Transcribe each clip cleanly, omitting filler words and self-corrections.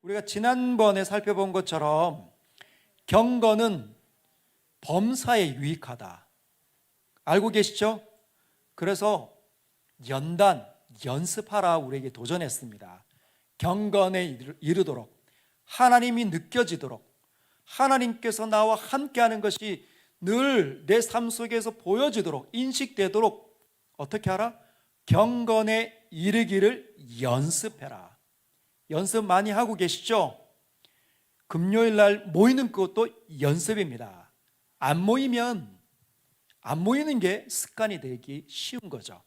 우리가 지난번에 살펴본 것처럼 경건은 범사에 유익하다. 알고 계시죠? 그래서 연단, 연습하라 우리에게 도전했습니다. 경건에 이르도록, 하나님이 느껴지도록, 하나님께서 나와 함께하는 것이 늘 내 삶 속에서 보여지도록, 인식되도록 어떻게 하라? 경건에 이르기를 연습해라. 연습 많이 하고 계시죠? 금요일 날 모이는 것도 연습입니다. 안 모이는 게 습관이 되기 쉬운 거죠.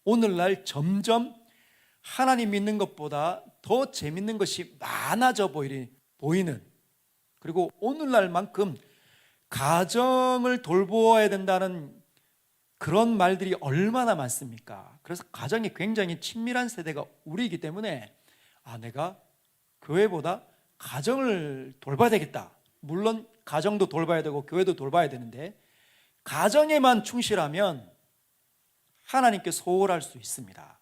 오늘날 점점 하나님 믿는 것보다 더 재밌는 것이 많아져 보이는, 그리고 오늘날만큼 가정을 돌보아야 된다는 그런 말들이 얼마나 많습니까? 그래서 가정이 굉장히 친밀한 세대가 우리이기 때문에 내가 교회보다 가정을 돌봐야 되겠다. 물론 가정도 돌봐야 되고 교회도 돌봐야 되는데 가정에만 충실하면 하나님께 소홀할 수 있습니다.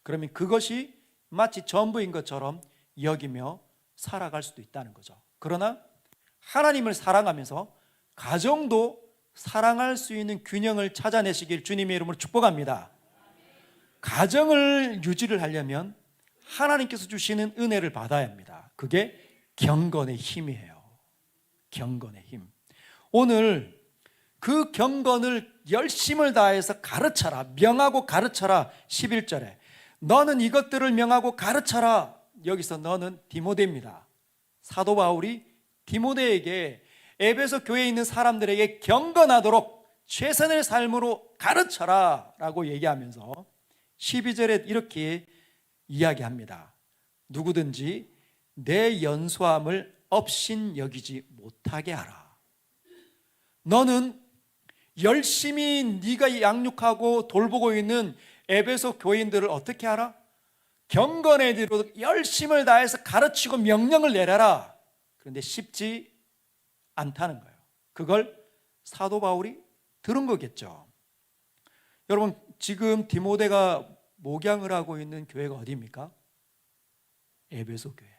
그러면 그것이 마치 전부인 것처럼 여기며 살아갈 수도 있다는 거죠. 그러나 하나님을 사랑하면서 가정도 사랑할 수 있는 균형을 찾아내시길 주님의 이름으로 축복합니다. 가정을 유지를 하려면 하나님께서 주시는 은혜를 받아야 합니다. 그게 경건의 힘이에요. 경건의 힘. 오늘 그 경건을 열심을 다해서 가르쳐라, 명하고 가르쳐라. 11절에 너는 이것들을 명하고 가르쳐라. 여기서 너는 디모데입니다. 사도 바울이 디모데에게 에베소 교회에 있는 사람들에게 경건하도록 최선의 삶으로 가르쳐라 라고 얘기하면서 12절에 이렇게 이야기합니다. 누구든지 내 연소함을 업신 여기지 못하게 하라. 너는 열심히 네가 양육하고 돌보고 있는 에베소 교인들을 어떻게 하라? 경건에 이르도록 열심을 다해서 가르치고 명령을 내려라. 그런데 쉽지 않다는 거예요. 그걸 사도 바울이 들은 거겠죠. 여러분, 지금 디모데가 목양을 하고 있는 교회가 어디입니까? 에베소 교회.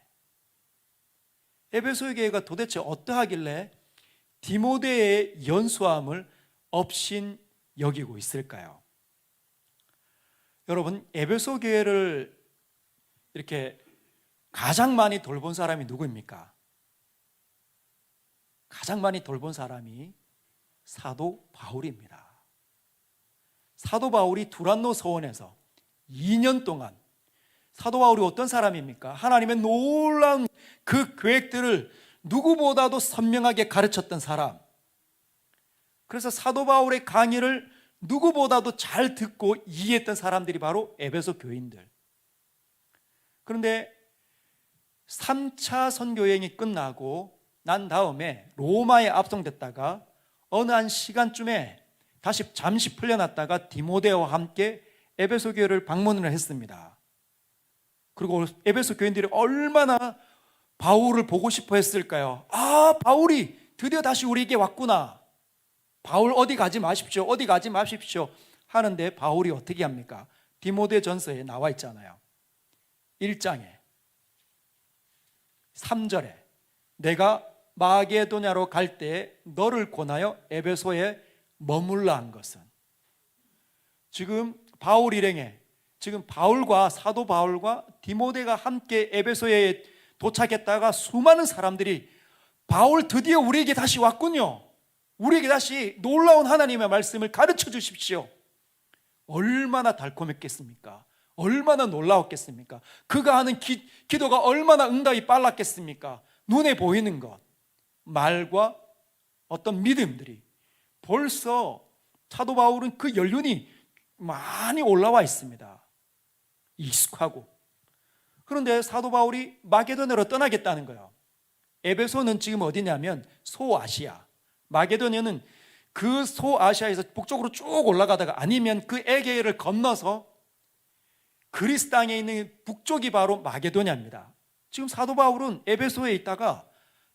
에베소 교회가 도대체 어떠하길래 디모데의 연수함을 업신 여기고 있을까요? 여러분, 에베소 교회를 이렇게 가장 많이 돌본 사람이 누구입니까? 가장 많이 돌본 사람이 사도 바울입니다. 사도 바울이 두란노 서원에서 2년 동안, 사도 바울이 어떤 사람입니까? 하나님의 놀라운 그 계획들을 누구보다도 선명하게 가르쳤던 사람. 그래서 사도 바울의 강의를 누구보다도 잘 듣고 이해했던 사람들이 바로 에베소 교인들. 그런데 3차 선교여행이 끝나고 난 다음에 로마에 압송됐다가 어느 한 시간쯤에 다시 잠시 풀려났다가 디모데와 함께 에베소 교회를 방문을 했습니다. 그리고 에베소 교인들이 얼마나 바울을 보고 싶어 했을까요? 바울이 드디어 다시 우리에게 왔구나. 바울 어디 가지 마십시오. 어디 가지 마십시오. 하는데 바울이 어떻게 합니까? 디모데 전서에 나와 있잖아요. 1장에 3절에 내가 마게도냐로 갈 때 너를 권하여 에베소에 머물라 한 것은, 지금 바울 일행에 지금 사도 바울과 디모데가 함께 에베소에 도착했다가 수많은 사람들이 바울 드디어 우리에게 다시 왔군요. 우리에게 다시 놀라운 하나님의 말씀을 가르쳐 주십시오. 얼마나 달콤했겠습니까? 얼마나 놀라웠겠습니까? 그가 하는 기도가 얼마나 응답이 빨랐겠습니까? 눈에 보이는 것, 말과 어떤 믿음들이 벌써 사도 바울은 그 연륜이 많이 올라와 있습니다. 익숙하고. 그런데 사도 바울이 마게도냐로 떠나겠다는 거예요. 에베소는 지금 어디냐면 소아시아, 마게도냐는 그 소아시아에서 북쪽으로 쭉 올라가다가 아니면 그 에게를 건너서 그리스 땅에 있는 북쪽이 바로 마게도냐입니다. 지금 사도 바울은 에베소에 있다가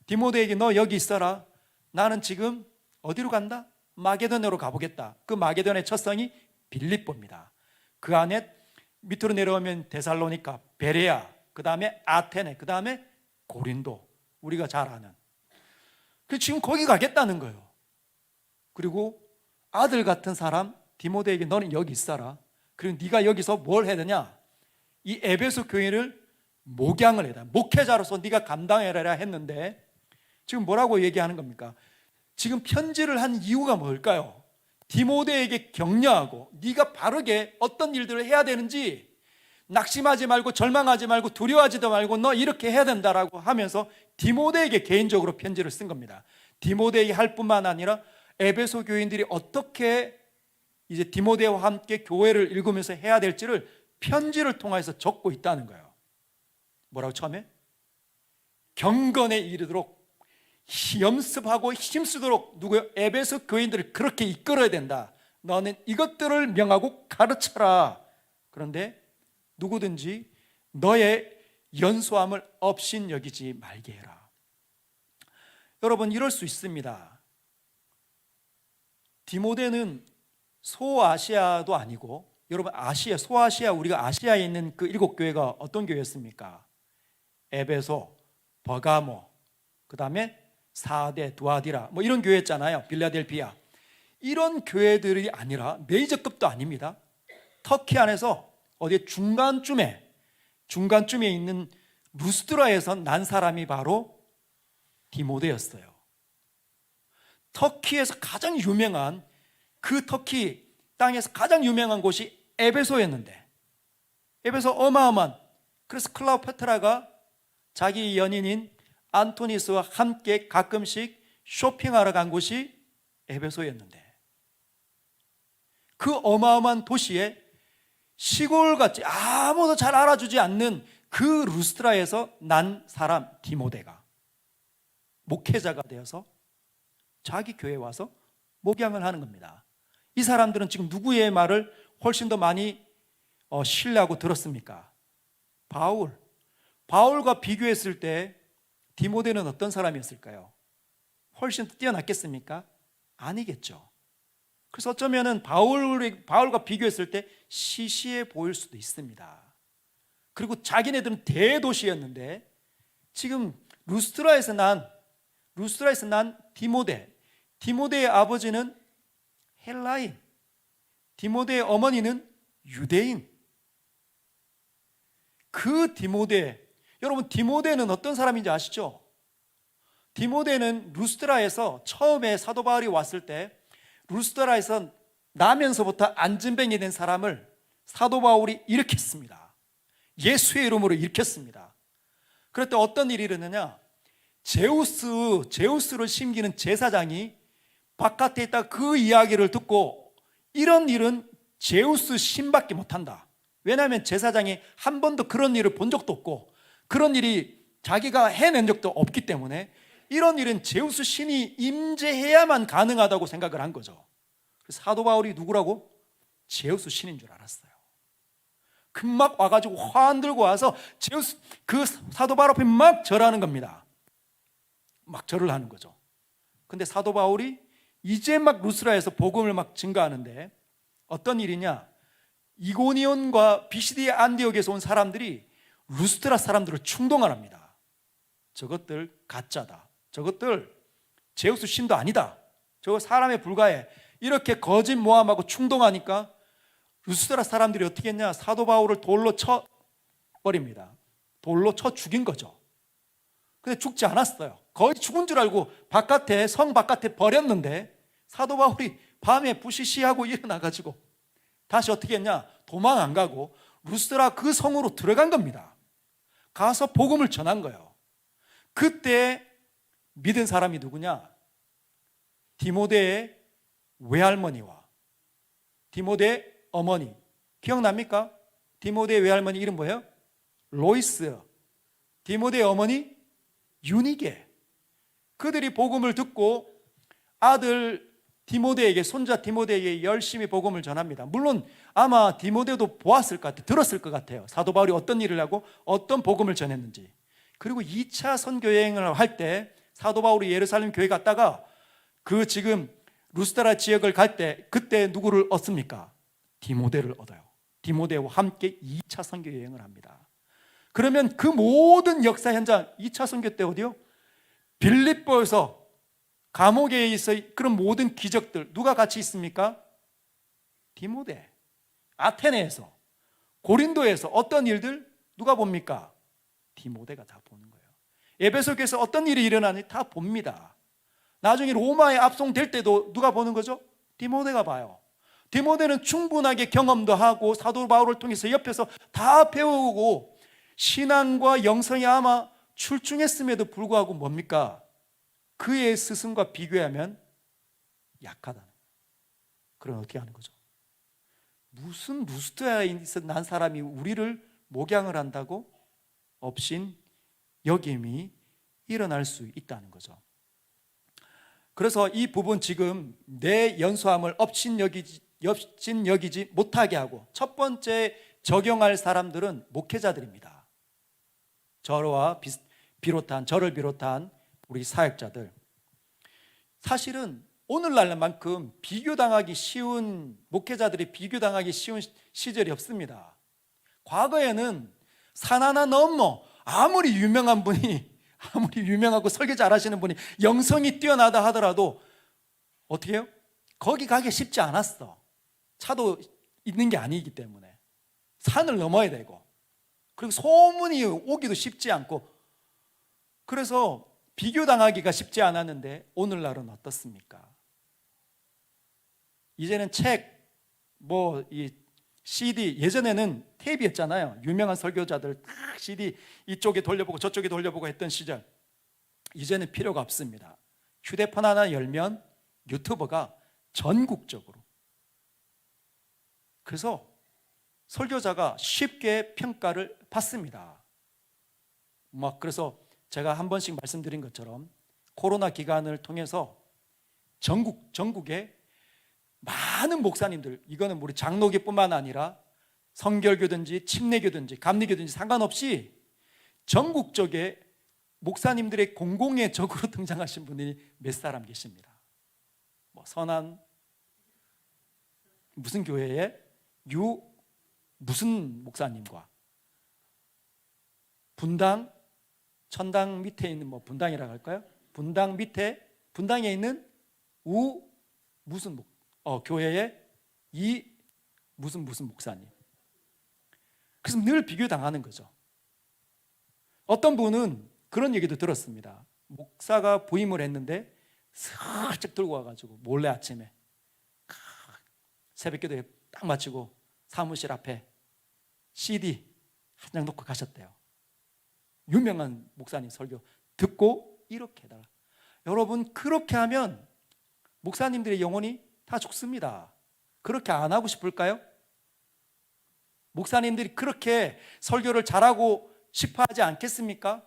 디모데에게 너 여기 있어라. 나는 지금 어디로 간다? 마게도냐로 가보겠다. 그 마게도냐의 첫 성이 빌립보입니다. 그 안에 밑으로 내려오면 데살로니가, 베레아, 그 다음에 아테네, 그 다음에 고린도, 우리가 잘 아는. 지금 거기 가겠다는 거예요. 그리고 아들 같은 사람 디모데에게 너는 여기 있어라. 그리고 네가 여기서 뭘 해야 되냐? 이 에베소 교회를 목양을 해야 돼. 목회자로서 네가 감당해라 했는데 지금 뭐라고 얘기하는 겁니까? 지금 편지를 한 이유가 뭘까요? 디모데에게 격려하고 네가 바르게 어떤 일들을 해야 되는지, 낙심하지 말고 절망하지 말고 두려워하지도 말고 너 이렇게 해야 된다라고 하면서 디모데에게 개인적으로 편지를 쓴 겁니다. 디모데에게 할 뿐만 아니라 에베소 교인들이 어떻게 이제 디모데와 함께 교회를 읽으면서 해야 될지를 편지를 통해서 적고 있다는 거예요. 뭐라고 처음에? 경건에 이르도록 연습하고 힘쓰도록 누구요? 에베소 교인들을 그렇게 이끌어야 된다. 너는 이것들을 명하고 가르쳐라. 그런데 누구든지 너의 연소함을 업신여기지 말게 해라. 여러분, 이럴 수 있습니다. 디모데는 소아시아도 아니고, 여러분 아시아, 소아시아, 우리가 아시아에 있는 그 7교회가 어떤 교회였습니까? 에베소, 버가모, 그 다음에 사데, 두아디라, 뭐 이런 교회였잖아요. 빌라델피아. 이런 교회들이 아니라 메이저급도 아닙니다. 터키 안에서 어디 중간쯤에 있는 루스드라에서 난 사람이 바로 디모데였어요. 터키에서 가장 유명한, 그 터키 땅에서 가장 유명한 곳이 에베소였는데, 에베소 어마어마한, 그래서 클라우페트라가 자기 연인인 안토니스와 함께 가끔씩 쇼핑하러 간 곳이 에베소였는데, 그 어마어마한 도시에 시골같이 아무도 잘 알아주지 않는 그 루스트라에서 난 사람 디모데가 목회자가 되어서 자기 교회에 와서 목양을 하는 겁니다. 이 사람들은 지금 누구의 말을 훨씬 더 많이 신뢰하고 들었습니까? 바울과 비교했을 때 디모데는 어떤 사람이었을까요? 훨씬 뛰어났겠습니까? 아니겠죠. 그래서 어쩌면은 바울과 비교했을 때 시시해 보일 수도 있습니다. 그리고 자기네들은 대도시였는데 지금 루스트라에서 난 디모데의 아버지는 헬라인, 디모데의 어머니는 유대인. 그 여러분 디모데는 어떤 사람인지 아시죠? 디모데는 루스트라에서 처음에 사도 바울이 왔을 때 루스트라에서 나면서부터 안진뱅이 된 사람을 사도 바울이 일으켰습니다. 예수의 이름으로 일으켰습니다. 그럴 때 어떤 일이 일어나냐? 제우스를 섬기는 제사장이 바깥에 있다 그 이야기를 듣고 이런 일은 제우스 신밖에 못한다. 왜냐하면 제사장이 한 번도 그런 일을 본 적도 없고 그런 일이 자기가 해낸 적도 없기 때문에 이런 일은 제우스 신이 임재해야만 가능하다고 생각을 한 거죠. 그래서 사도 바울이 누구라고? 제우스 신인 줄 알았어요. 금막 와가지고 화 안 들고 와서 제우스 그 사도 바울 앞에 막 절하는 겁니다. 막 절을 하는 거죠. 근데 사도 바울이 이제 막 루스라에서 복음을 막 증거하는데 어떤 일이냐? 이고니온과 비시디의 안디옥에서 온 사람들이 루스트라 사람들을 충동합니다. 저것들 가짜다. 저것들 제우스 신도 아니다. 저거 사람에 불과해. 이렇게 거짓 모함하고 충동하니까 루스트라 사람들이 어떻게 했냐? 사도 바울을 돌로 쳐 버립니다. 돌로 쳐 죽인 거죠. 근데 죽지 않았어요. 거의 죽은 줄 알고 성 바깥에 버렸는데 사도 바울이 밤에 부시시하고 일어나가지고 다시 어떻게 했냐? 도망 안 가고 루스트라 그 성으로 들어간 겁니다. 가서 복음을 전한 거예요. 그때 믿은 사람이 누구냐? 디모데의 외할머니와 디모데의 어머니. 기억납니까? 디모데의 외할머니 이름 뭐예요? 로이스. 디모데의 어머니 유니게. 그들이 복음을 듣고 아들 디모데에게, 손자 디모데에게 열심히 복음을 전합니다. 물론 아마 디모데도 보았을 것 같아요. 들었을 것 같아요. 사도 바울이 어떤 일을 하고 어떤 복음을 전했는지. 그리고 2차 선교 여행을 할 때 사도 바울이 예루살렘 교회 갔다가 그 지금 루스드라 지역을 갈 때 그때 누구를 얻습니까? 디모데를 얻어요. 디모데와 함께 2차 선교 여행을 합니다. 그러면 그 모든 역사 현장 2차 선교 때 어디요? 빌립보에서 감옥에 있어 그런 모든 기적들 누가 같이 있습니까? 디모데. 아테네에서, 고린도에서 어떤 일들 누가 봅니까? 디모데가 다 보는 거예요. 에베소교에서 어떤 일이 일어나는지 다 봅니다. 나중에 로마에 압송될 때도 누가 보는 거죠? 디모데가 봐요. 디모데는 충분하게 경험도 하고 사도 바울을 통해서 옆에서 다 배우고 신앙과 영성이 아마 출중했음에도 불구하고 뭡니까? 그의 스승과 비교하면 약하다는 거예요. 그럼 어떻게 하는 거죠? 무슨 루스드라에서 난 사람이 우리를 목양을 한다고? 업신 여김이 일어날 수 있다는 거죠. 그래서 이 부분 지금 내 연소함을 업신여기지 못하게 하고 첫 번째 적용할 사람들은 목회자들입니다. 저를 비롯한 우리 사역자들. 사실은 오늘날만큼 목회자들이 비교당하기 쉬운 시절이 없습니다. 과거에는 산 하나 넘어 아무리 유명하고 설교 잘하시는 분이 영성이 뛰어나다 하더라도 어떻게 해요? 거기 가기 쉽지 않았어. 차도 있는 게 아니기 때문에 산을 넘어야 되고, 그리고 소문이 오기도 쉽지 않고, 그래서 비교당하기가 쉽지 않았는데 오늘날은 어떻습니까? 이제는 책, 이 CD, 예전에는 테이프였잖아요. 유명한 설교자들 딱 CD 이쪽에 돌려보고 저쪽에 돌려보고 했던 시절. 이제는 필요가 없습니다. 휴대폰 하나 열면 유튜버가 전국적으로. 그래서 설교자가 쉽게 평가를 받습니다. 그래서 제가 한 번씩 말씀드린 것처럼 코로나 기간을 통해서 전국에 많은 목사님들, 이거는 우리 장로교뿐만 아니라 성결교든지 침례교든지 감리교든지 상관없이 전국적에 목사님들의 공공의 적으로 등장하신 분이 몇 사람 계십니다. 선한 무슨 교회에 무슨 목사님과 분당 천당 밑에 있는 분당이라고 할까요? 분당 밑에 분당에 있는 무슨 교회에 무슨 목사님. 그래서 늘 비교당하는 거죠. 어떤 분은 그런 얘기도 들었습니다. 목사가 부임을 했는데 슬쩍 들고 와가지고 몰래 아침에 새벽기도에 딱 마치고 사무실 앞에 CD 한 장 놓고 가셨대요. 유명한 목사님 설교 듣고 이렇게 해달라. 여러분, 그렇게 하면 목사님들의 영혼이 다 죽습니다. 그렇게 안 하고 싶을까요? 목사님들이 그렇게 설교를 잘하고 싶어 하지 않겠습니까?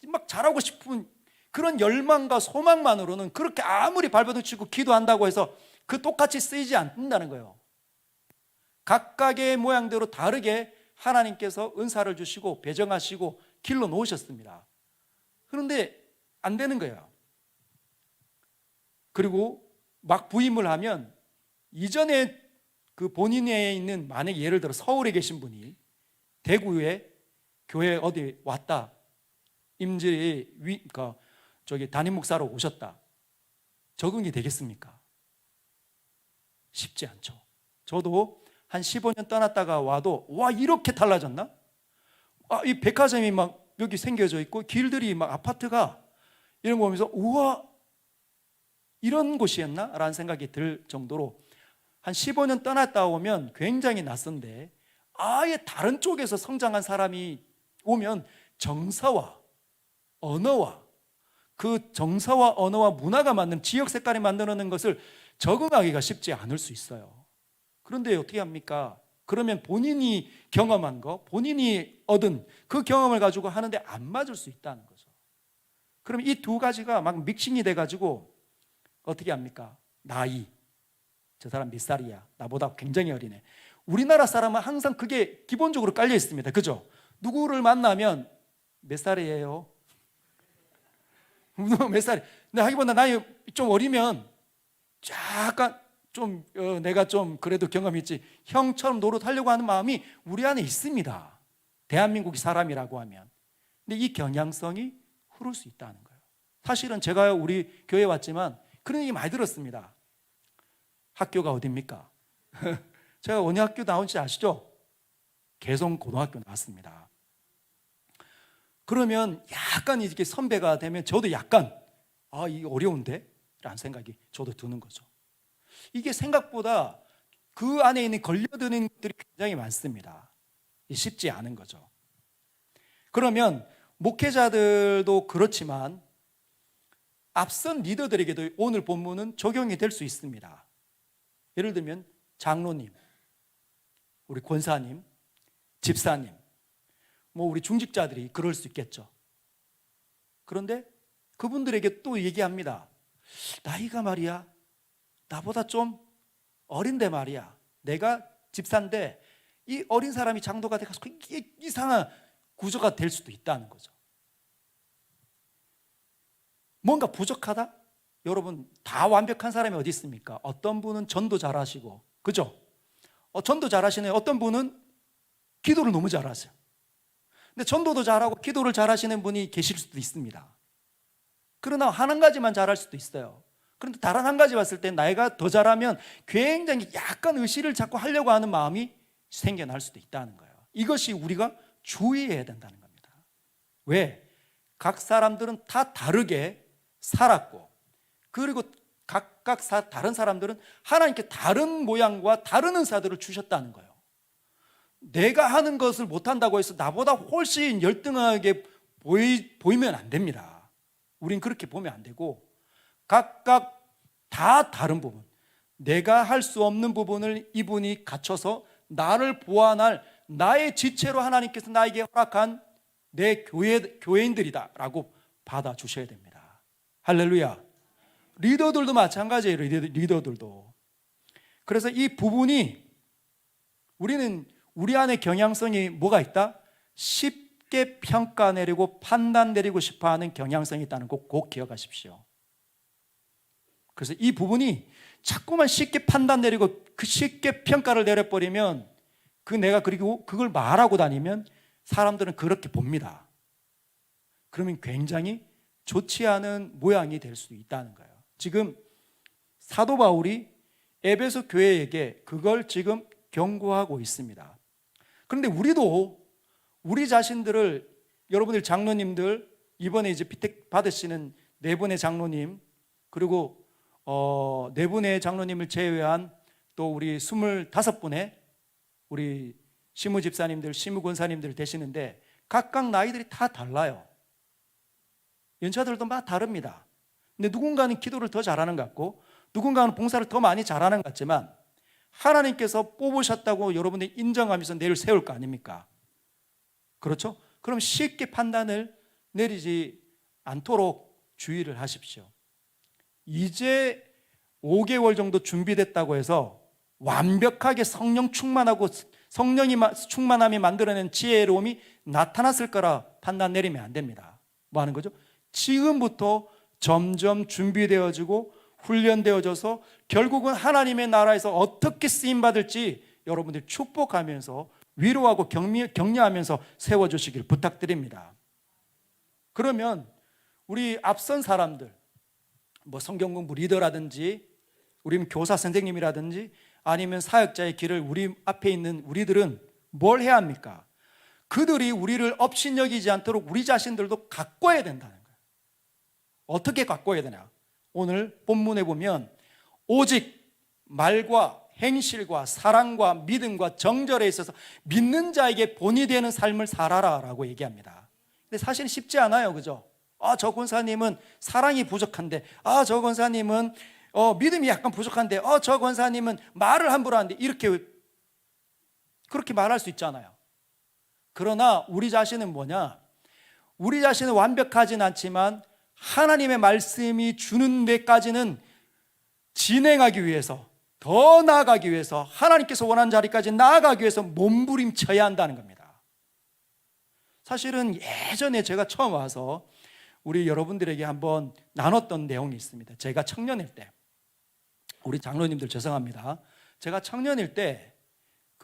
막 잘하고 싶은 그런 열망과 소망만으로는 그렇게 아무리 발버둥 치고 기도한다고 해서 그 똑같이 쓰이지 않는다는 거예요. 각각의 모양대로 다르게 하나님께서 은사를 주시고 배정하시고 길러 놓으셨습니다. 그런데 안 되는 거예요. 그리고 막 부임을 하면 이전에 그 본인에 있는, 만약에 예를 들어 서울에 계신 분이 대구에 교회 어디 왔다, 담임 목사로 오셨다, 적응이 되겠습니까? 쉽지 않죠. 저도 한 15년 떠났다가 와도 이렇게 달라졌나? 이 백화점이 막 여기 생겨져 있고 길들이 막 아파트가 이런 거 보면서 우와, 이런 곳이었나? 라는 생각이 들 정도로 한 15년 떠났다 오면 굉장히 낯선데, 아예 다른 쪽에서 성장한 사람이 오면 정서와 언어와 그 정서와 언어와 문화가 맞는 지역 색깔이 만들어낸 것을 적응하기가 쉽지 않을 수 있어요. 그런데 어떻게 합니까? 그러면 본인이 경험한 거, 본인이 얻은 그 경험을 가지고 하는데 안 맞을 수 있다는 거죠. 그럼 이 두 가지가 막 믹싱이 돼가지고 어떻게 합니까? 나이, 저 사람 몇 살이야? 나보다 굉장히 어리네. 우리나라 사람은 항상 그게 기본적으로 깔려 있습니다. 그죠? 누구를 만나면 몇 살이에요? 몇 살이? 근데 하기보다 나이 좀 어리면 약간 좀 내가 좀 그래도 경험이 있지, 형처럼 노릇하려고 하는 마음이 우리 안에 있습니다. 대한민국 사람이라고 하면. 근데 이 경향성이 흐를 수 있다는 거예요. 사실은 제가 우리 교회에 왔지만 그런 얘기 많이 들었습니다. 학교가 어딥니까? 제가 어느 학교 나온지 아시죠? 개성고등학교 나왔습니다. 그러면 약간 이렇게 선배가 되면 저도 약간 이게 어려운데? 라는 생각이 저도 드는 거죠. 이게 생각보다 그 안에 있는 걸려드는 것들이 굉장히 많습니다. 쉽지 않은 거죠. 그러면 목회자들도 그렇지만 앞선 리더들에게도 오늘 본문은 적용이 될 수 있습니다. 예를 들면 장로님, 우리 권사님, 집사님, 우리 중직자들이 그럴 수 있겠죠. 그런데 그분들에게 또 얘기합니다. 나이가 말이야 나보다 좀 어린데 말이야, 내가 집사인데 이 어린 사람이 장로가 돼서 이상한 구조가 될 수도 있다는 거죠. 뭔가 부족하다? 여러분, 다 완벽한 사람이 어디 있습니까? 어떤 분은 전도 잘하시고, 그죠? 전도 잘하시네요. 어떤 분은 기도를 너무 잘하세요. 근데 전도도 잘하고 기도를 잘하시는 분이 계실 수도 있습니다. 그러나 한 가지만 잘할 수도 있어요. 그런데 다른 한 가지 봤을 때 나이가 더 잘하면 굉장히 약간 의시를 자꾸 하려고 하는 마음이 생겨날 수도 있다는 거예요. 이것이 우리가 주의해야 된다는 겁니다. 왜? 각 사람들은 다 다르게 살았고, 그리고 각각 다른 사람들은 하나님께 다른 모양과 다른 은사들을 주셨다는 거예요. 내가 하는 것을 못한다고 해서 나보다 훨씬 열등하게 보이면 안 됩니다. 우린 그렇게 보면 안 되고, 각각 다 다른 부분, 내가 할 수 없는 부분을 이분이 갖춰서 나를 보완할 나의 지체로 하나님께서 나에게 허락한 내 교회인들이다 라고 받아주셔야 됩니다. 할렐루야. 리더들도 마찬가지예요. 리더들도. 그래서 이 부분이 우리는 우리 안에 경향성이 뭐가 있다? 쉽게 평가 내리고 판단 내리고 싶어하는 경향성이 있다는 거 꼭 기억하십시오. 그래서 이 부분이 자꾸만 쉽게 판단 내리고 쉽게 평가를 내려버리면 내가 그리고 그걸 말하고 다니면 사람들은 그렇게 봅니다. 그러면 굉장히 좋지 않은 모양이 될 수 있다는 거예요. 지금 사도 바울이 에베소 교회에게 그걸 지금 경고하고 있습니다. 그런데 우리도 우리 자신들을, 여러분들 장로님들, 이번에 이제 피택 받으시는 네 분의 장로님, 그리고 네 분의 장로님을 제외한 또 우리 25분의 우리 시무 집사님들, 시무 권사님들 되시는데 각각 나이들이 다 달라요. 연차들도 막 다릅니다. 근데 누군가는 기도를 더 잘하는 것 같고 누군가는 봉사를 더 많이 잘하는 것 같지만 하나님께서 뽑으셨다고 여러분들이 인정하면서 내일 세울 거 아닙니까? 그렇죠? 그럼 쉽게 판단을 내리지 않도록 주의를 하십시오. 이제 5개월 정도 준비됐다고 해서 완벽하게 성령 충만하고 성령이 충만함이 만들어낸 지혜로움이 나타났을 거라 판단 내리면 안 됩니다. 뭐 하는 거죠? 지금부터 점점 준비되어지고 훈련되어져서 결국은 하나님의 나라에서 어떻게 쓰임받을지 여러분들이 축복하면서 위로하고 격려하면서 세워주시길 부탁드립니다. 그러면 우리 앞선 사람들, 성경공부 리더라든지 우리는 교사 선생님이라든지 아니면 사역자의 길을 우리 앞에 있는 우리들은 뭘 해야 합니까? 그들이 우리를 업신여기지 않도록 우리 자신들도 가꿔야 된다는 거예요. 어떻게 가꿔야 되냐? 오늘 본문에 보면 오직 말과 행실과 사랑과 믿음과 정절에 있어서 믿는 자에게 본이 되는 삶을 살아라 라고 얘기합니다. 근데 사실 쉽지 않아요. 그죠? 저 권사님은 사랑이 부족한데, 저 권사님은 믿음이 약간 부족한데, 저 권사님은 말을 함부로 하는데, 그렇게 말할 수 있잖아요. 그러나 우리 자신은 뭐냐? 우리 자신은 완벽하진 않지만 하나님의 말씀이 주는 데까지는 진행하기 위해서, 더 나아가기 위해서, 하나님께서 원하는 자리까지 나아가기 위해서 몸부림쳐야 한다는 겁니다. 사실은 예전에 제가 처음 와서 우리 여러분들에게 한번 나눴던 내용이 있습니다. 제가 청년일 때, 우리 장로님들 죄송합니다. 제가 청년일 때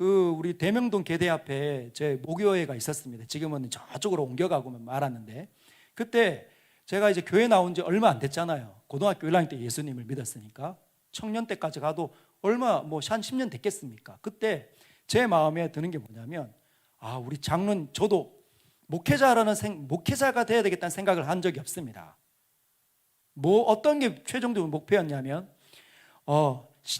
우리 대명동 계대 앞에 제 모교회가 있었습니다. 지금은 저쪽으로 옮겨가고 말았는데, 그때 제가 이제 교회 나온 지 얼마 안 됐잖아요. 고등학교 1학년 때 예수님을 믿었으니까. 청년 때까지 가도 얼마 한 10년 됐겠습니까? 그때 제 마음에 드는 게 뭐냐면, 우리 장로님, 저도 목회자가 돼야 되겠다는 생각을 한 적이 없습니다. 어떤 게 최종적인 목표였냐면,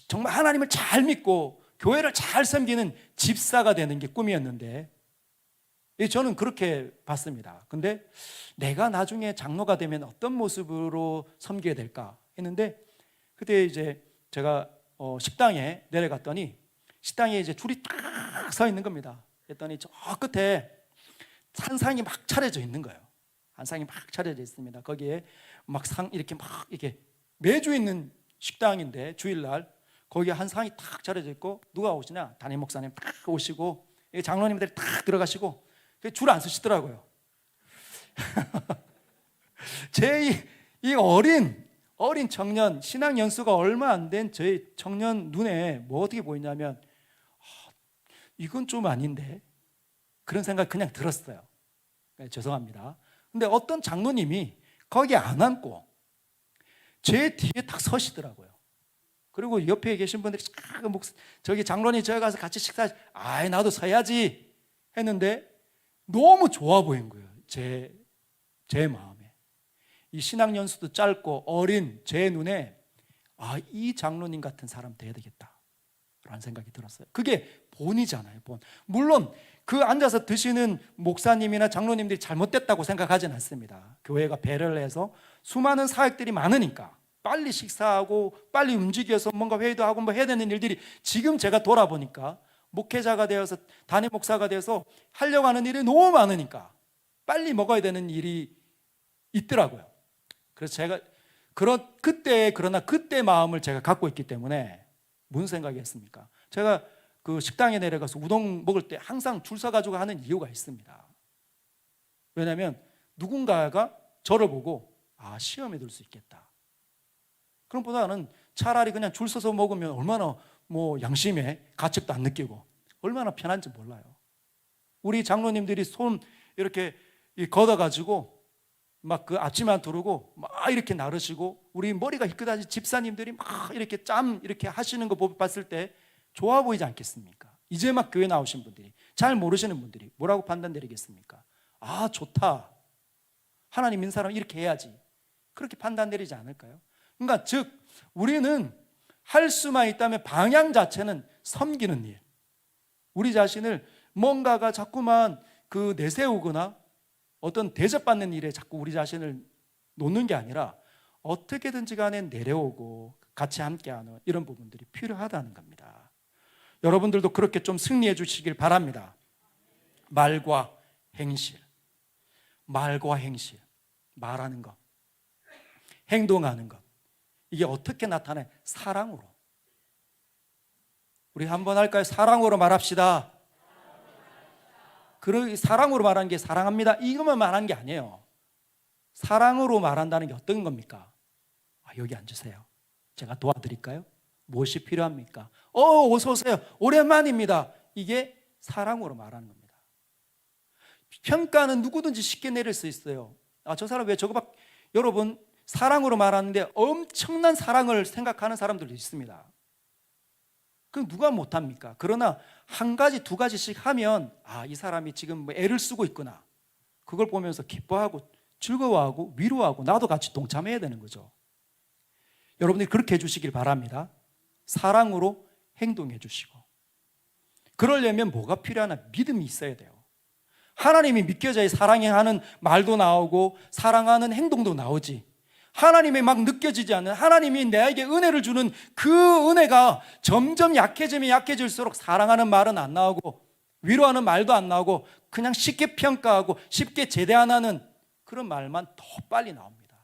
정말 하나님을 잘 믿고 교회를 잘 섬기는 집사가 되는 게 꿈이었는데, 저는 그렇게 봤습니다. 근데 내가 나중에 장로가 되면 어떤 모습으로 섬겨야 될까 했는데, 그때 이제 제가 식당에 내려갔더니 식당에 이제 줄이 딱 서 있는 겁니다. 그랬더니 저 끝에 한 상이 막 차려져 있는 거예요. 한 상이 막 차려져 있습니다. 거기에 이렇게 매주 있는 식당인데, 주일날 거기에 한 상이 딱 차려져 있고, 누가 오시냐? 담임 목사님 딱 오시고, 장로님들이 딱 들어가시고, 줄 안 서시더라고요. 제 이 어린 청년, 신앙 연수가 얼마 안 된 저희 청년 눈에 어떻게 보이냐면, 이건 좀 아닌데, 그런 생각 그냥 들었어요. 죄송합니다. 근데 어떤 장로님이 거기 안 앉고 제 뒤에 딱 서시더라고요. 그리고 옆에 계신 분들이 저기 장로님 저기 가서 같이 나도 서야지 했는데, 너무 좋아 보인 거예요. 제 마음에. 이 신학 연수도 짧고 어린 제 눈에 이 장로님 같은 사람 돼야 되겠다 라는 생각이 들었어요. 그게 본이잖아요, 본. 물론 그 앉아서 드시는 목사님이나 장로님들이 잘못됐다고 생각하진 않습니다. 교회가 배려를 해서 수많은 사역들이 많으니까 빨리 식사하고 빨리 움직여서 뭔가 회의도 하고 해야 되는 일들이, 지금 제가 돌아보니까 목회자가 되어서 담임 목사가 되어서 하려고 하는 일이 너무 많으니까 빨리 먹어야 되는 일이 있더라고요. 그래서 제가 그러나 그때 마음을 제가 갖고 있기 때문에 무슨 생각이 했습니까? 제가 그 식당에 내려가서 우동 먹을 때 항상 줄 서가지고 하는 이유가 있습니다. 왜냐하면 누군가가 저를 보고 시험에 들 수 있겠다. 그럼 보다는 차라리 그냥 줄 서서 먹으면 얼마나 양심에 가책도 안 느끼고 얼마나 편한지 몰라요. 우리 장로님들이 손 이렇게 걷어가지고 막 그 앞치마 두르고 막 이렇게 나르시고, 우리 머리가 희끗하신 집사님들이 막 이렇게 이렇게 하시는 거 봤을 때 좋아 보이지 않겠습니까? 이제 막 교회 나오신 분들이, 잘 모르시는 분들이 뭐라고 판단 내리겠습니까? 좋다, 하나님 믿는 사람은 이렇게 해야지, 그렇게 판단 내리지 않을까요? 그러니까 즉 우리는 할 수만 있다면 방향 자체는 섬기는 일, 우리 자신을 뭔가가 자꾸만 내세우거나 어떤 대접받는 일에 자꾸 우리 자신을 놓는 게 아니라 어떻게든지 간에 내려오고 같이 함께하는 이런 부분들이 필요하다는 겁니다. 여러분들도 그렇게 좀 승리해 주시길 바랍니다. 말과 행실, 말하는 것, 행동하는 것, 이게 어떻게 나타나요? 사랑으로. 우리 한번 할까요? 사랑으로 말합시다. 사랑으로 말하는 게 사랑합니다 이것만 말하는 게 아니에요. 사랑으로 말한다는 게 어떤 겁니까? 여기 앉으세요. 제가 도와드릴까요? 무엇이 필요합니까? 어서 오세요. 오랜만입니다. 이게 사랑으로 말하는 겁니다. 평가는 누구든지 쉽게 내릴 수 있어요. 저 사람 왜 저거밖에. 여러분, 사랑으로 말하는데 엄청난 사랑을 생각하는 사람들도 있습니다. 그럼 누가 못합니까? 그러나 한 가지, 두 가지씩 하면 이 사람이 지금 애를 쓰고 있구나, 그걸 보면서 기뻐하고 즐거워하고 위로하고 나도 같이 동참해야 되는 거죠. 여러분들이 그렇게 해주시길 바랍니다. 사랑으로 행동해 주시고. 그러려면 뭐가 필요하나? 믿음이 있어야 돼요. 하나님이 믿겨져야 사랑하는 말도 나오고 사랑하는 행동도 나오지. 하나님이 막 느껴지지 않는, 하나님이 나에게 은혜를 주는 그 은혜가 점점 약해지면 약해질수록 사랑하는 말은 안 나오고 위로하는 말도 안 나오고 그냥 쉽게 평가하고 쉽게 제대하는 그런 말만 더 빨리 나옵니다.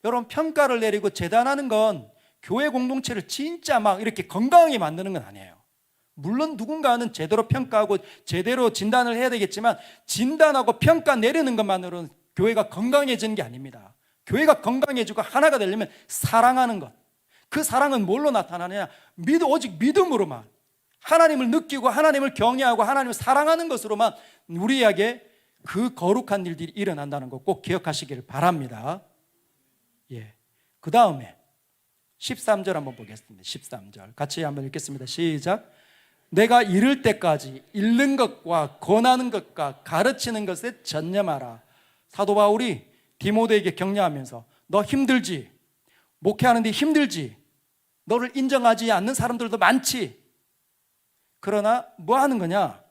여러분, 평가를 내리고 재단하는 건 교회 공동체를 진짜 막 이렇게 건강하게 만드는 건 아니에요. 물론 누군가는 제대로 평가하고 제대로 진단을 해야 되겠지만, 진단하고 평가 내리는 것만으로는 교회가 건강해지는 게 아닙니다. 교회가 건강해지고 하나가 되려면 사랑하는 것, 그 사랑은 뭘로 나타나느냐? 오직 믿음으로만, 하나님을 느끼고 하나님을 경외하고 하나님을 사랑하는 것으로만 우리에게 그 거룩한 일들이 일어난다는 것 꼭 기억하시기를 바랍니다. 예. 그 다음에 13절 한번 보겠습니다. 13절 같이 한번 읽겠습니다. 시작. 내가 이를 때까지 읽는 것과 권하는 것과 가르치는 것에 전념하라. 사도 바울이 디모데에게 격려하면서 너 힘들지? 목회하는데 힘들지? 너를 인정하지 않는 사람들도 많지? 그러나 뭐 하는 거냐?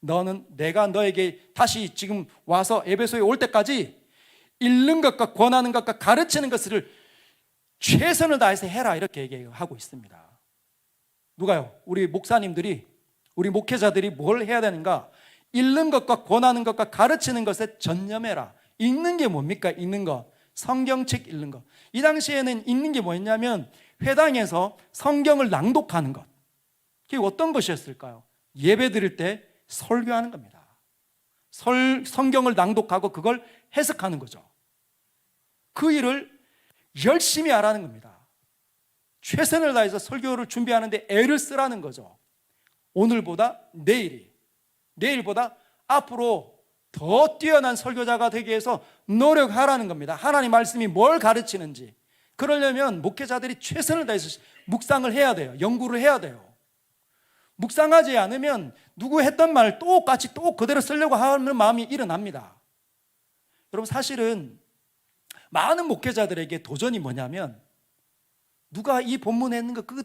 너는 내가 너에게 다시 지금 와서 에베소에 올 때까지 읽는 것과 권하는 것과 가르치는 것을 최선을 다해서 해라, 이렇게 얘기하고 있습니다. 누가요? 우리 목사님들이, 우리 목회자들이 뭘 해야 되는가? 읽는 것과 권하는 것과 가르치는 것에 전념해라. 읽는 게 뭡니까? 읽는 것, 성경책 읽는 것. 이 당시에는 읽는 게 뭐였냐면 회당에서 성경을 낭독하는 것. 그게 어떤 것이었을까요? 예배 드릴 때 설교하는 겁니다. 성경을 낭독하고 그걸 해석하는 거죠. 그 일을 열심히 하라는 겁니다. 최선을 다해서 설교를 준비하는데 애를 쓰라는 거죠. 오늘보다 내일보다 앞으로 더 뛰어난 설교자가 되기 위해서 노력하라는 겁니다. 하나님 말씀이 뭘 가르치는지. 그러려면 목회자들이 최선을 다해서 묵상을 해야 돼요. 연구를 해야 돼요. 묵상하지 않으면 누구 했던 말 똑같이 또 그대로 쓰려고 하는 마음이 일어납니다. 여러분, 사실은 많은 목회자들에게 도전이 뭐냐면 누가 이 본문에 있는 거 그거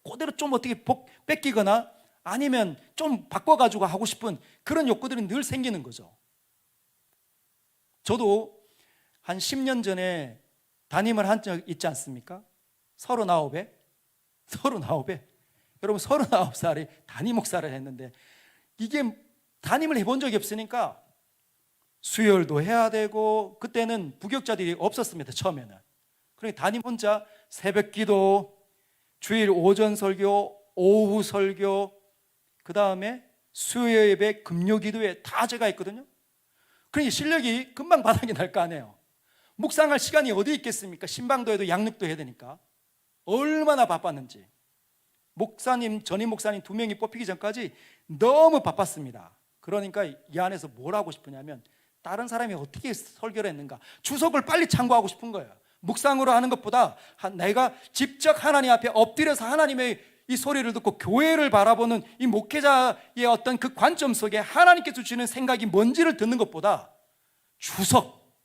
그대로 좀 어떻게 뺏기거나 아니면 좀 바꿔가지고 하고 싶은 그런 욕구들이 늘 생기는 거죠. 저도 한 10년 전에 담임을 한 적 있지 않습니까? 39에 여러분, 39살이 담임 목사를 했는데 이게 담임을 해본 적이 없으니까 수요일도 해야 되고, 그때는 부교육자들이 없었습니다. 처음에는. 그러니까 담임 혼자 새벽 기도, 주일 오전 설교, 오후 설교, 그 다음에 수요 예배, 금요 기도회 다 제가 했거든요. 그러니 실력이 금방 바닥이 날 거 아니에요. 묵상할 시간이 어디 있겠습니까? 신방도 해도 양육도 해야 되니까. 얼마나 바빴는지. 전임 목사님 2명이 뽑히기 전까지 너무 바빴습니다. 그러니까 이 안에서 뭘 하고 싶으냐면 다른 사람이 어떻게 설교를 했는가, 주석을 빨리 참고하고 싶은 거예요. 묵상으로 하는 것보다 내가 직접 하나님 앞에 엎드려서 하나님의 이 소리를 듣고 교회를 바라보는 이 목회자의 어떤 그 관점 속에 하나님께서 주시는 생각이 뭔지를 듣는 것보다 주석,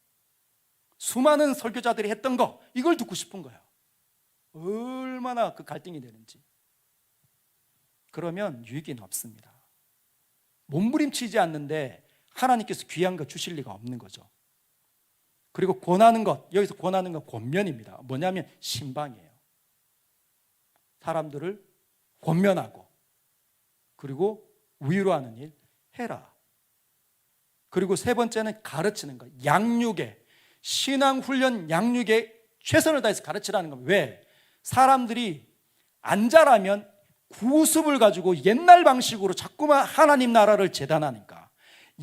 수많은 설교자들이 했던 거, 이걸 듣고 싶은 거예요. 얼마나 그 갈등이 되는지. 그러면 유익이 없습니다. 몸부림치지 않는데 하나님께서 귀한 거 주실 리가 없는 거죠. 그리고 권하는 것, 여기서 권하는 건 권면입니다. 뭐냐면 신방이에요. 사람들을 권면하고 그리고 위로하는 일 해라. 그리고 세 번째는 가르치는 것, 양육에, 신앙훈련 양육에 최선을 다해서 가르치라는 겁니다. 왜? 사람들이 안 자라면 구습을 가지고 옛날 방식으로 자꾸만 하나님 나라를 재단하니까,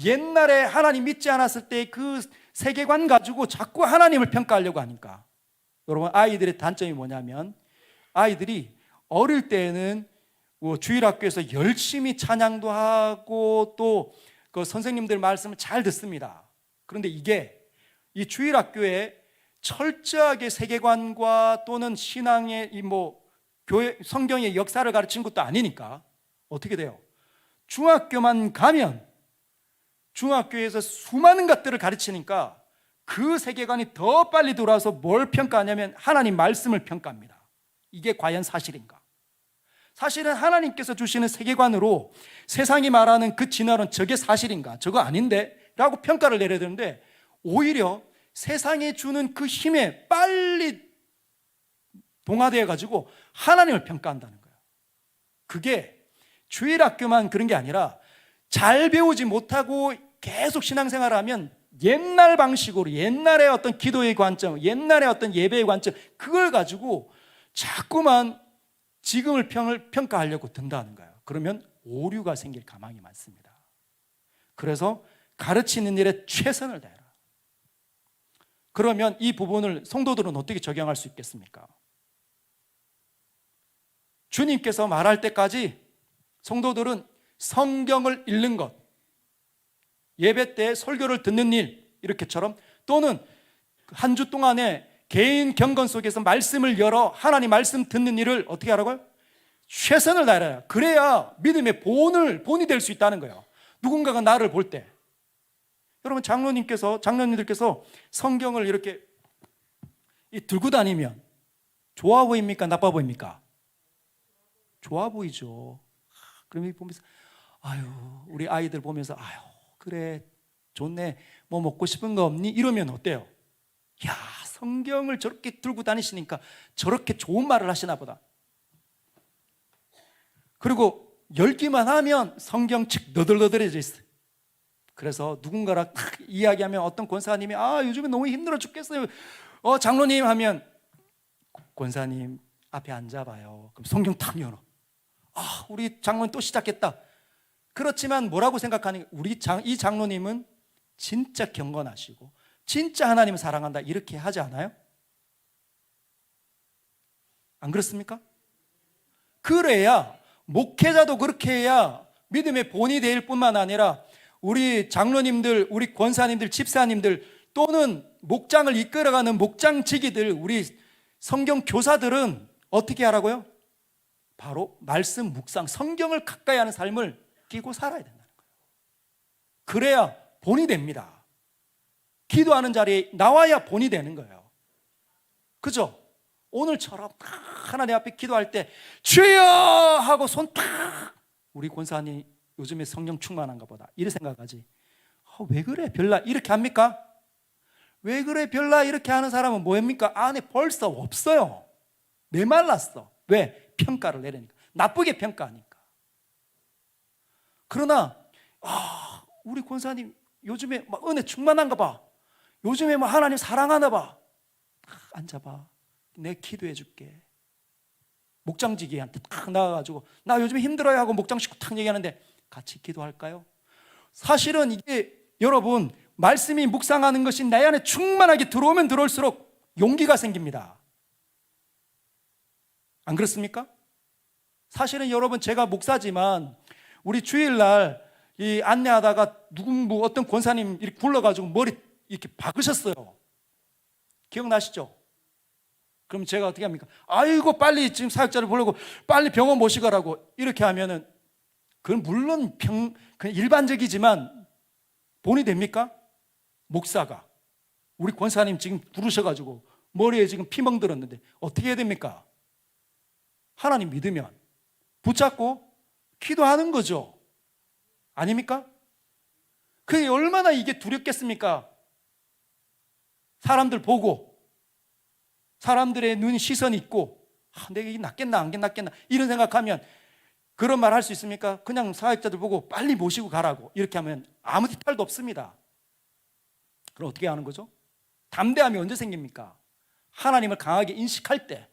옛날에 하나님 믿지 않았을 때 그 세계관 가지고 자꾸 하나님을 평가하려고 하니까. 여러분, 아이들의 단점이 뭐냐면 아이들이 어릴 때에는 주일학교에서 열심히 찬양도 하고 또 그 선생님들 말씀을 잘 듣습니다. 그런데 이게 이 주일학교에 철저하게 세계관과 또는 신앙의 교회 성경의 역사를 가르친 것도 아니니까 어떻게 돼요? 중학교만 가면 중학교에서 수많은 것들을 가르치니까 그 세계관이 더 빨리 돌아와서 뭘 평가하냐면 하나님 말씀을 평가합니다. 이게 과연 사실인가? 사실은 하나님께서 주시는 세계관으로 세상이 말하는 그 진화론, 저게 사실인가? 저거 아닌데? 라고 평가를 내려야 되는데 오히려 세상에 주는 그 힘에 빨리 동화되어 가지고 하나님을 평가한다는 거예요. 그게 주일학교만 그런 게 아니라 잘 배우지 못하고 계속 신앙생활을 하면 옛날 방식으로, 옛날의 어떤 기도의 관점, 옛날의 어떤 예배의 관점, 그걸 가지고 자꾸만 지금을 평가하려고 든다는 거예요. 그러면 오류가 생길 가망이 많습니다. 그래서 가르치는 일에 최선을 다해라. 그러면 이 부분을 성도들은 어떻게 적용할 수 있겠습니까? 주님께서 말할 때까지 성도들은 성경을 읽는 것, 예배 때 설교를 듣는 일, 이렇게처럼, 또는 한 주 동안에 개인 경건 속에서 말씀을 열어 하나님 말씀 듣는 일을 어떻게 하라고요? 최선을 다해라. 그래야 믿음의 본이 될 수 있다는 거예요. 누군가가 나를 볼 때. 여러분, 장로님들께서 성경을 이렇게 들고 다니면 좋아 보입니까? 나빠 보입니까? 좋아 보이죠. 그러면 보면서 아유, 우리 아이들 보면서 아유, 그래, 좋네, 뭐 먹고 싶은 거 없니? 이러면 어때요? 야, 성경을 저렇게 들고 다니시니까 저렇게 좋은 말을 하시나 보다. 그리고 열기만 하면 성경책 너덜너덜해져 있어요. 그래서 누군가랑 탁 이야기하면 어떤 권사님이 요즘에 너무 힘들어 죽겠어요. 장로님 하면 권사님 앞에 앉아봐요. 그럼 성경 탁 열어. 우리 장로님 또 시작했다. 그렇지만 뭐라고 생각하니, 이 장로님은 진짜 경건하시고 진짜 하나님을 사랑한다, 이렇게 하지 않아요? 안 그렇습니까? 그래야, 목회자도 그렇게 해야 믿음의 본이 될 뿐만 아니라 우리 장로님들, 우리 권사님들, 집사님들, 또는 목장을 이끌어가는 목장지기들, 우리 성경 교사들은 어떻게 하라고요? 바로 말씀 묵상, 성경을 가까이 하는 삶을 끼고 살아야 된다는 거예요. 그래야 본이 됩니다. 기도하는 자리에 나와야 본이 되는 거예요. 그죠? 오늘처럼 하나님 앞에 기도할 때 주여 하고 손 탁, 우리 권사님 요즘에 성령 충만한가 보다, 이렇게 생각하지. 왜 그래 별나, 이렇게 합니까? 왜 그래 별나, 이렇게 하는 사람은 뭐입니까? 안에 벌써 없어요. 메말랐어. 왜? 평가를 내리니까. 나쁘게 평가하니까. 그러나 우리 권사님 요즘에 막 은혜 충만한가 봐, 요즘에 뭐 하나님 사랑하나 봐, 앉아봐, 내 기도해 줄게. 목장지기한테 딱 나가가지고 나 요즘에 힘들어요 하고 목장 식구 탁 얘기하는데 같이 기도할까요? 사실은 이게, 여러분, 말씀이 묵상하는 것이 내 안에 충만하게 들어오면 들어올수록 용기가 생깁니다. 안 그렇습니까? 사실은 여러분, 제가 목사지만 우리 주일날 이 안내하다가 어떤 권사님 이렇게 불러가지고 머리 이렇게 박으셨어요. 기억나시죠? 그럼 제가 어떻게 합니까? 아이고, 빨리 지금 사역자를 부르고 빨리 병원 모시거라고 이렇게 하면은, 그건 물론 그냥 일반적이지만 본이 됩니까? 목사가 우리 권사님 지금 부르셔가지고 머리에 지금 피멍 들었는데 어떻게 해야 됩니까? 하나님 믿으면 붙잡고 기도하는 거죠. 아닙니까? 그게 얼마나 이게 두렵겠습니까? 사람들 보고, 사람들의 눈 시선이 있고, 내가 이게 낫겠나 안 낫겠나 이런 생각하면 그런 말 할 수 있습니까? 그냥 사역자들 보고 빨리 모시고 가라고 이렇게 하면 아무 뒤탈도 없습니다. 그럼 어떻게 하는 거죠? 담대함이 언제 생깁니까? 하나님을 강하게 인식할 때.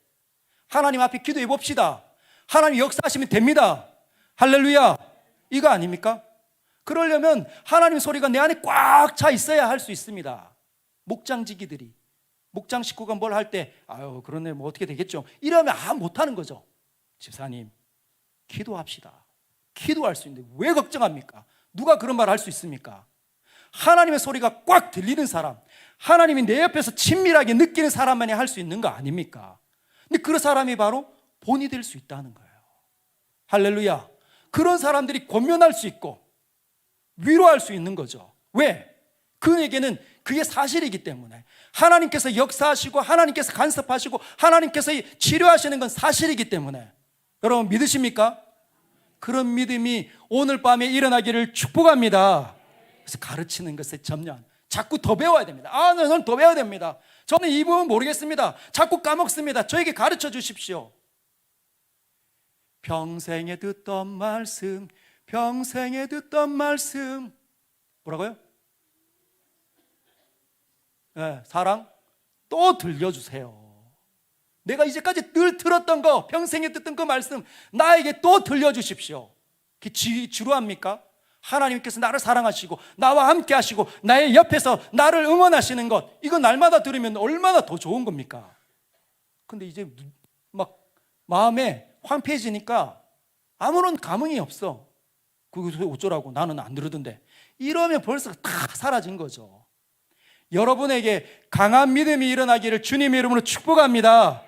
하나님 앞에 기도해 봅시다. 하나님 역사하시면 됩니다. 할렐루야. 이거 아닙니까? 그러려면 하나님 소리가 내 안에 꽉 차 있어야 할 수 있습니다. 목장지기들이, 목장 식구가 뭘 할 때 그러네, 뭐 어떻게 되겠죠, 이러면 못하는 거죠. 집사님, 기도합시다. 기도할 수 있는데 왜 걱정합니까? 누가 그런 말 할 수 있습니까? 하나님의 소리가 꽉 들리는 사람, 하나님이 내 옆에서 친밀하게 느끼는 사람만이 할 수 있는 거 아닙니까? 근데 그 사람이 바로 본이 될 수 있다는 거예요. 할렐루야. 그런 사람들이 권면할 수 있고 위로할 수 있는 거죠. 왜? 그에게는 그게 사실이기 때문에. 하나님께서 역사하시고 하나님께서 간섭하시고 하나님께서 치료하시는 건 사실이기 때문에. 여러분 믿으십니까? 그런 믿음이 오늘 밤에 일어나기를 축복합니다. 그래서 가르치는 것에 점령, 자꾸 더 배워야 됩니다. 저는 더 배워야 됩니다. 저는 이 부분 모르겠습니다. 자꾸 까먹습니다. 저에게 가르쳐 주십시오. 평생에 듣던 말씀, 평생에 듣던 말씀, 뭐라고요? 네, 사랑 또 들려주세요. 내가 이제까지 늘 들었던 거, 평생에 듣던 그 말씀 나에게 또 들려주십시오. 그게 지루합니까? 하나님께서 나를 사랑하시고 나와 함께 하시고 나의 옆에서 나를 응원하시는 것, 이거 날마다 들으면 얼마나 더 좋은 겁니까? 근데 이제 막 마음에 황폐해지니까 아무런 감흥이 없어. 그거 어쩌라고, 나는 안 들으던데. 이러면 벌써 다 사라진 거죠. 여러분에게 강한 믿음이 일어나기를 주님의 이름으로 축복합니다.